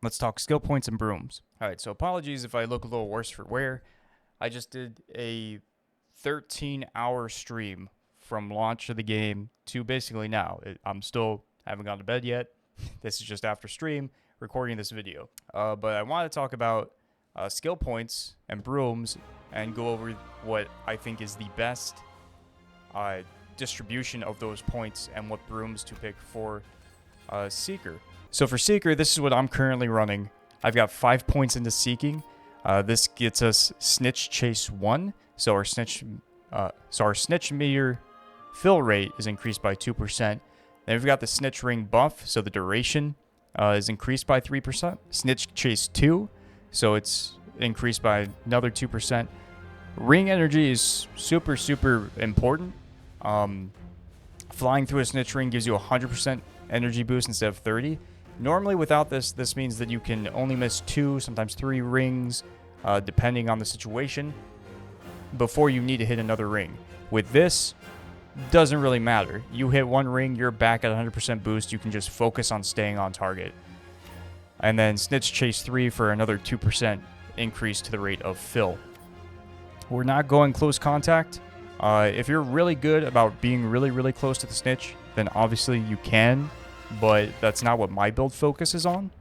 let's talk skill points and brooms. All right, so apologies if I look a little worse for wear. I just did a 13-hour stream from launch of the game to basically now. I'm still haven't gone to bed yet. This is just after stream recording this video. But I want to talk about skill points and brooms and go over what I think is the best distribution of those points and what brooms to pick for Seeker. So for Seeker, this is what I'm currently running. I've got 5 points into Seeking. This gets us Snitch Chase 1. So our Snitch meter fill rate is increased by 2%. Then we've got the Snitch Ring buff, so the duration is increased by 3%. Snitch Chase 2, so it's increased by another 2%. Ring energy is super, super important. Flying through a Snitch Ring gives you 100% energy boost instead of 30. Normally without this means that you can only miss 2, sometimes 3 rings, depending on the situation, before you need to hit another ring. With this, doesn't really matter. You hit 1 ring, you're back at 100% boost. You can just focus on staying on target. And then Snitch Chase 3 for another 2% increase to the rate of fill. We're not going close contact. If you're really good about being really, really close to the Snitch, then obviously you can, but that's not what my build focuses on.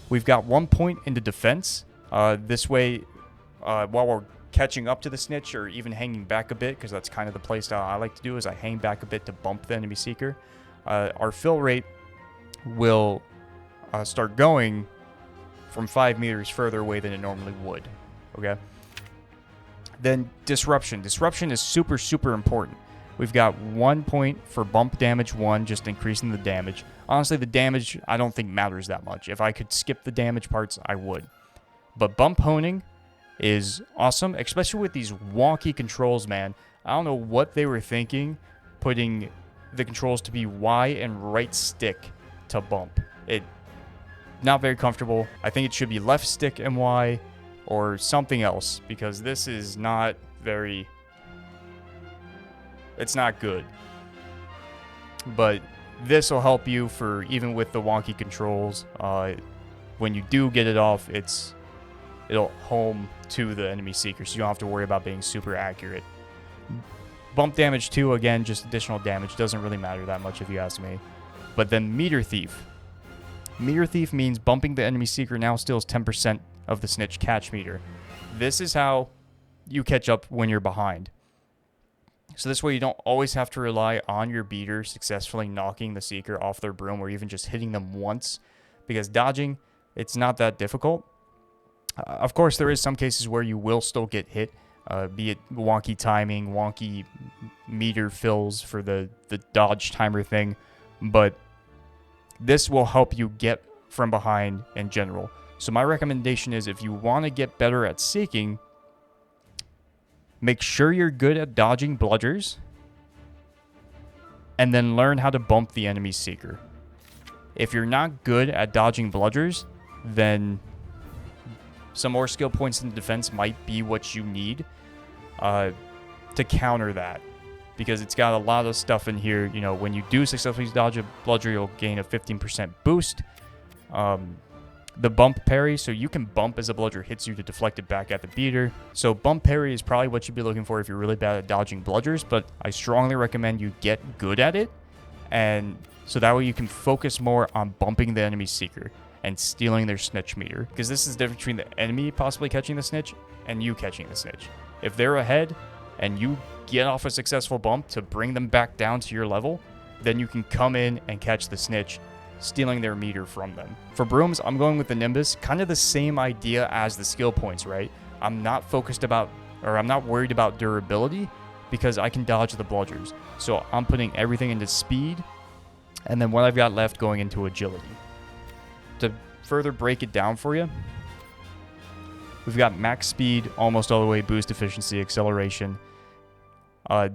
We've got 1 point into defense. This way, while we're catching up to the Snitch or even hanging back a bit, because that's kind of the playstyle I like to do, is I hang back a bit to bump the enemy Seeker. Our fill rate will start going from 5 meters further away than it normally would. Okay. Then Disruption. Disruption is super, super important. We've got 1 point for bump damage 1, just increasing the damage. Honestly, the damage I don't think matters that much. If I could skip the damage parts, I would. But bump honing is awesome, especially with these wonky controls, man. I don't know what they were thinking, putting the controls to be Y and right stick to bump. It not very comfortable. I think it should be left stick and Y or something else, because this is not very... It's not good. But this will help you for even with the wonky controls. When you do get it off, it'll home to the enemy Seeker, so you don't have to worry about being super accurate. Bump damage 2, again, just additional damage. Doesn't really matter that much if you ask me. But then Meter Thief. Meter Thief means bumping the enemy Seeker now steals 10% of the Snitch catch meter. This is how you catch up when you're behind. So this way you don't always have to rely on your beater successfully knocking the Seeker off their broom or even just hitting them once, because dodging, it's not that difficult. Of course, there is some cases where you will still get hit, be it wonky timing, wonky meter fills for the dodge timer thing, but this will help you get from behind in general. So my recommendation is, if you want to get better at Seeking, make sure you're good at dodging bludgers, and then learn how to bump the enemy Seeker. If you're not good at dodging bludgers, then some more skill points in defense might be what you need to counter that, because it's got a lot of stuff in here. You know, when you do successfully dodge a bludger, you'll gain a 15% boost. The bump parry, so you can bump as a bludger hits you to deflect it back at the beater. So bump parry is probably what you'd be looking for if you're really bad at dodging bludgers, but I strongly recommend you get good at it, and so that way you can focus more on bumping the enemy Seeker and stealing their Snitch meter, because this is the difference between the enemy possibly catching the Snitch and you catching the Snitch. If they're ahead and you get off a successful bump to bring them back down to your level, then you can come in and catch the Snitch, stealing their meter from them. For brooms, I'm going with the Nimbus. Kind of the same idea as the skill points, right? I'm not worried about durability, because I can dodge the bludgers. So I'm putting everything into speed, and then what I've got left going into agility. To further break it down for you, we've got max speed almost all the way, boost efficiency, acceleration.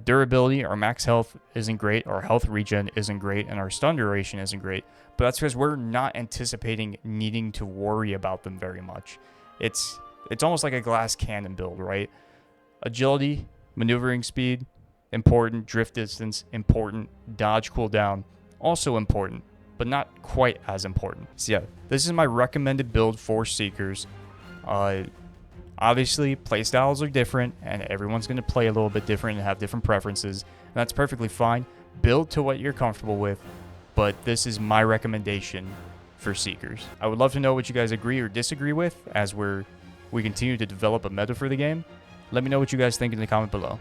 Durability, our max health isn't great, our health regen isn't great, and our stun duration isn't great. But that's because we're not anticipating needing to worry about them very much. It's almost like a glass cannon build, right? Agility, maneuvering speed, important. Drift distance, important. Dodge cooldown, also important. but not quite as important. So yeah, this is my recommended build for Seekers. Obviously, playstyles are different, and everyone's going to play a little bit different and have different preferences, and that's perfectly fine. Build to what you're comfortable with, but this is my recommendation for Seekers. I would love to know what you guys agree or disagree with as we continue to develop a meta for the game. Let me know what you guys think in the comment below.